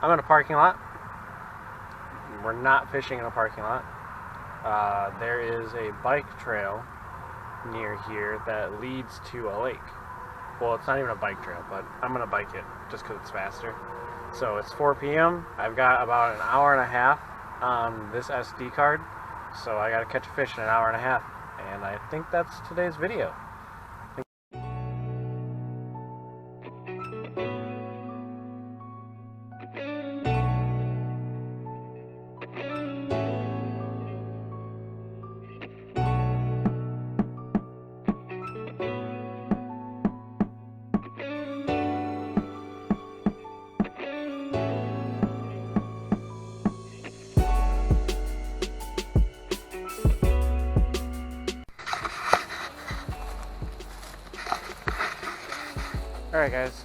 I'm in a parking lot. We're not fishing in a parking lot. There is a bike trail near here that leads to a lake. Well, it's not even a bike trail, but I'm going to bike it just because it's faster. So it's 4 p.m. I've got about an hour and a half on this SD card. So I got to catch a fish in an hour and a half. And I think that's today's video. Alright guys,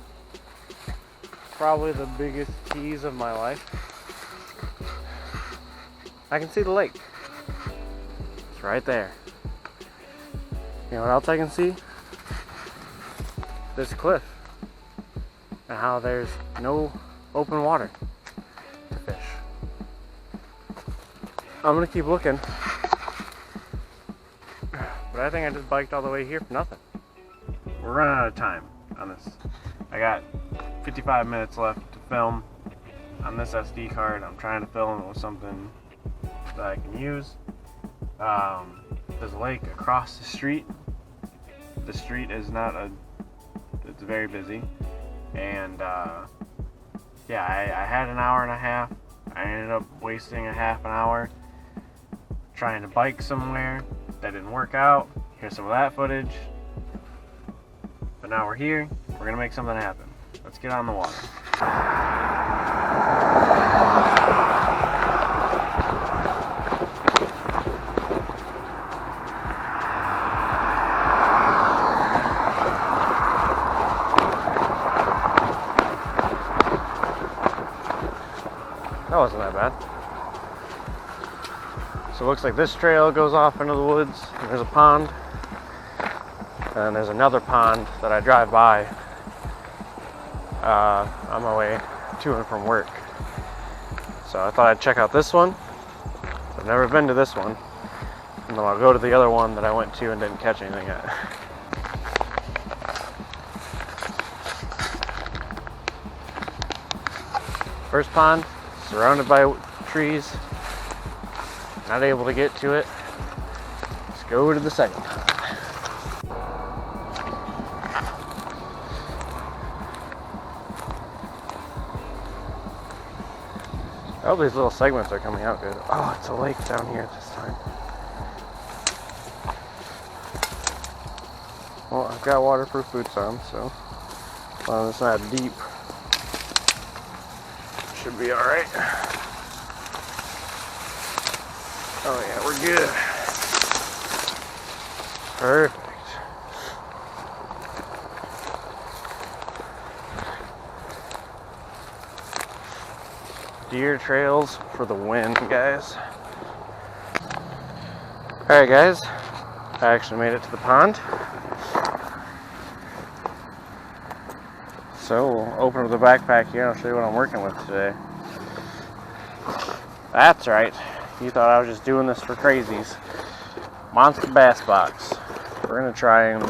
probably the biggest tease of my life. I can see the lake. It's right there. You know what else I can see? This cliff. And how there's no open water to fish. I'm gonna keep looking. But I think I just biked all the way here for nothing. We're running out of time on this. I got 55 minutes left to film on this SD card. I'm trying to film it with something that I can use. There's a lake across the street. The street is it's very busy. And yeah, I had an hour and a half. I ended up wasting a half an hour trying to bike somewhere. That didn't work out. Here's some of that footage. But now we're here, we're gonna make something happen. Let's get on the water. That wasn't that bad. So it looks like this trail goes off into the woods, and there's a pond. And there's another pond that I drive by on my way to and from work. So I thought I'd check out this one. I've never been to this one. And then I'll go to the other one that I went to and didn't catch anything at. First pond, surrounded by trees. Not able to get to it. Let's go to the second pond. Oh, these little segments are coming out good. Oh, it's a lake down here this time. Well, I've got waterproof boots on, so as long as it's not deep, should be alright. Oh yeah, we're good. Perfect. Deer trails for the win, guys. Alright guys, I actually made it to the pond. So we'll open up the backpack here and I'll show you what I'm working with today. That's right, you thought I was just doing this for crazies. Monster bass box. We're gonna try and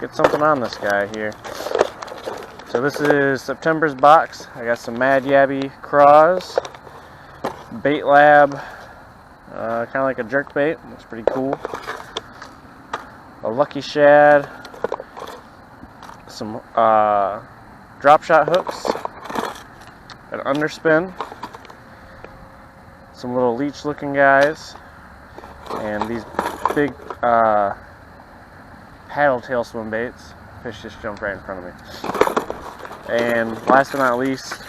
get something on this guy here. So this is September's box. I got some Mad Yabby craws, Bait Lab, kind of like a jerk bait. Looks pretty cool. A Lucky Shad, some drop shot hooks, an underspin, some little leech looking guys, and these big paddle tail swim baits. Fish just jumped right in front of me. And last but not least,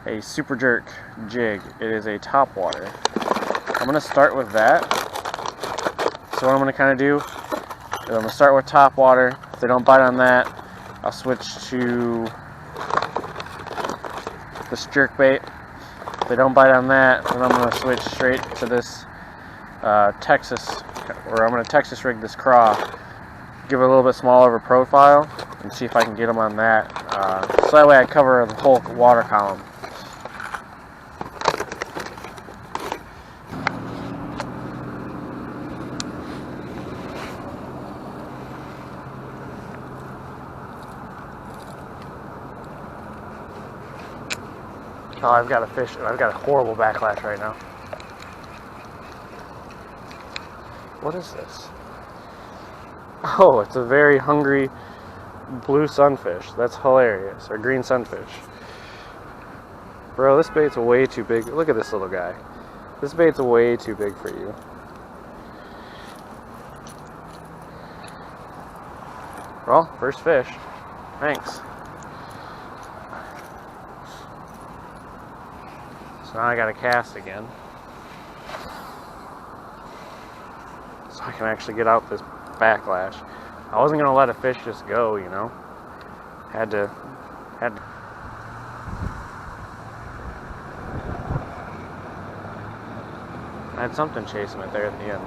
a super jerk jig. It is a top water. I'm going to start with that. So what I'm going to kind of do is I'm going to start with top water. If they don't bite on that, I'll switch to this jerk bait. If they don't bite on that, then I'm going to switch straight to this Texas, or I'm going to Texas rig this craw. Give it a little bit smaller of a profile and see if I can get them on that. So that way I cover the whole water column. Oh, I've got a fish. I've got a horrible backlash right now. What is this? Oh, it's a very hungry blue sunfish. That's hilarious. Or green sunfish. Bro, this bait's way too big. Look at this little guy. This bait's way too big for you. Well, first fish. Thanks. So now I gotta cast again. So I can actually get out this backlash. I wasn't gonna let a fish just go, you know. Had to. I had something chasing it there at the end.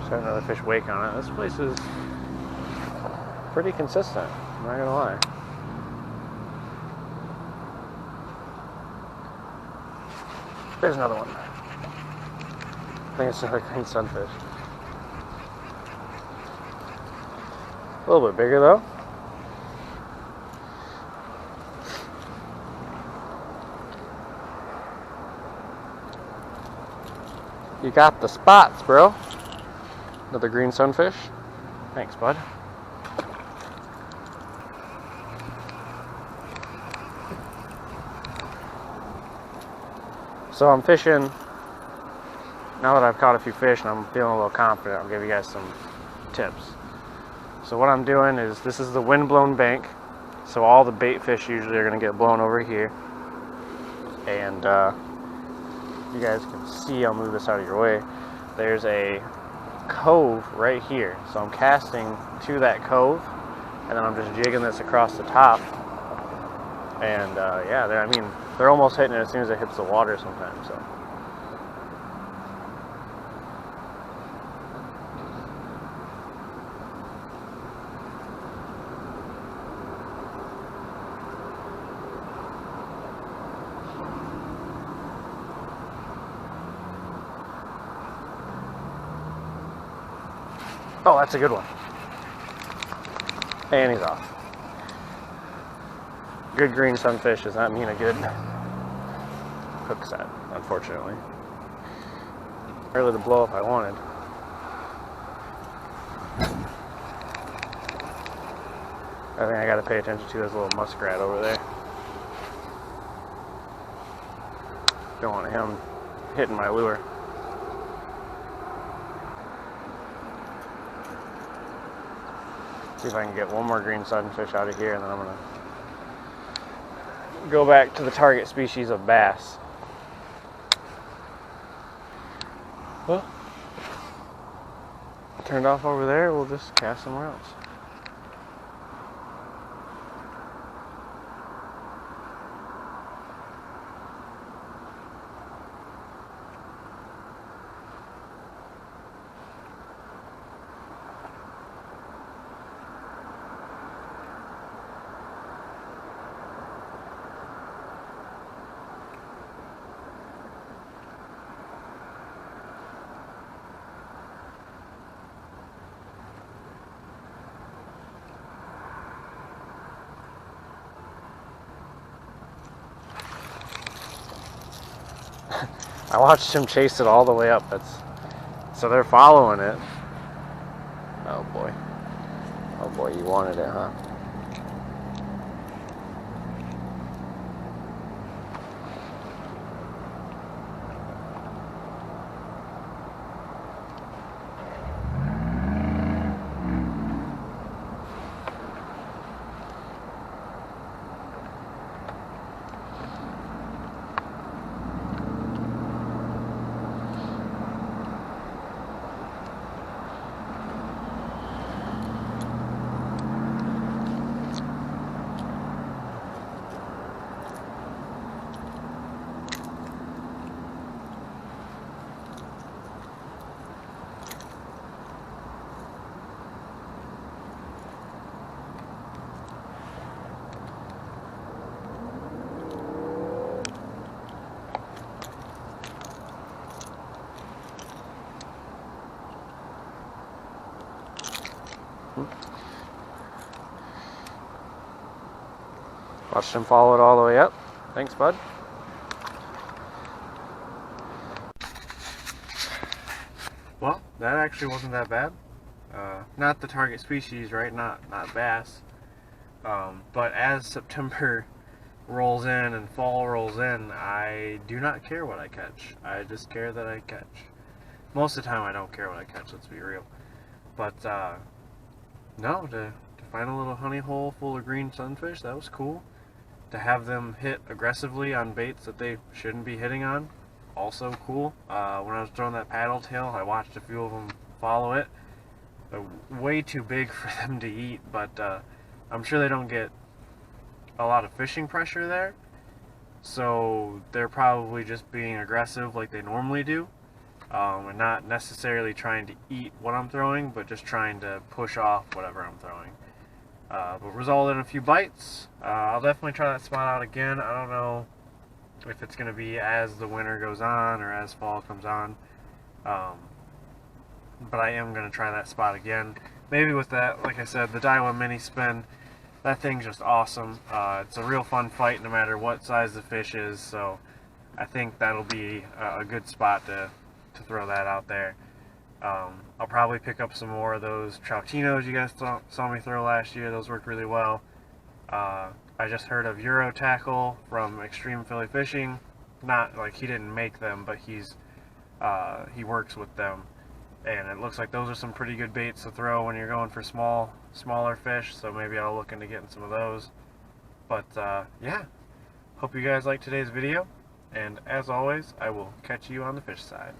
Got another fish wake on it. This place is pretty consistent, I'm not gonna lie. There's another one. I think it's another green sunfish. A little bit bigger though. You got the spots, bro. Another green sunfish. Thanks, bud. So I'm fishing. Now that I've caught a few fish and I'm feeling a little confident, I'll give you guys some tips. So what I'm doing is, this is the wind-blown bank. So all the bait fish usually are going to get blown over here. And you guys can see, I'll move this out of your way. There's a cove right here, so I'm casting to that cove, and then I'm just jigging this across the top, and yeah, I mean, they're almost hitting it as soon as it hits the water sometimes. So oh, that's a good one. And he's off. Good green sunfish does not mean a good hook set, unfortunately. Early to blow if I wanted. I think I gotta pay attention to this little muskrat over there. Don't want him hitting my lure. See if I can get one more green sunfish out of here, and then I'm gonna go back to the target species of bass. Well, turned off over there, we'll just cast somewhere else. I watched him chase it all the way up. So they're following it. Oh boy. Oh boy, you wanted it, huh? Watched him follow it all the way up. Thanks, bud. Well, that actually wasn't that bad. Not the target species, right? Not bass. But as September rolls in and fall rolls in, I do not care what I catch. I just care that I catch. Most of the time I don't care what I catch, let's be real. But no, to find a little honey hole full of green sunfish, that was cool. To have them hit aggressively on baits that they shouldn't be hitting on, also cool. When I was throwing that paddle tail, I watched a few of them follow it. They're way too big for them to eat, but I'm sure they don't get a lot of fishing pressure there, so they're probably just being aggressive like they normally do, and not necessarily trying to eat what I'm throwing, but just trying to push off whatever I'm throwing. But resulted in a few bites. I'll definitely try that spot out again. I don't know if it's going to be as the winter goes on or as fall comes on, but I am going to try that spot again. Maybe with that, like I said, the Daiwa Mini Spin. That thing's just awesome. It's a real fun fight no matter what size the fish is, so I think that'll be a good spot to throw that out there. I'll probably pick up some more of those Troutinos you guys saw me throw last year. Those worked really well. I just heard of Euro Tackle from Extreme Philly Fishing. Not like he didn't make them, but he works with them. And it looks like those are some pretty good baits to throw when you're going for smaller fish, so maybe I'll look into getting some of those. But yeah, hope you guys liked today's video, and as always, I will catch you on the fish side.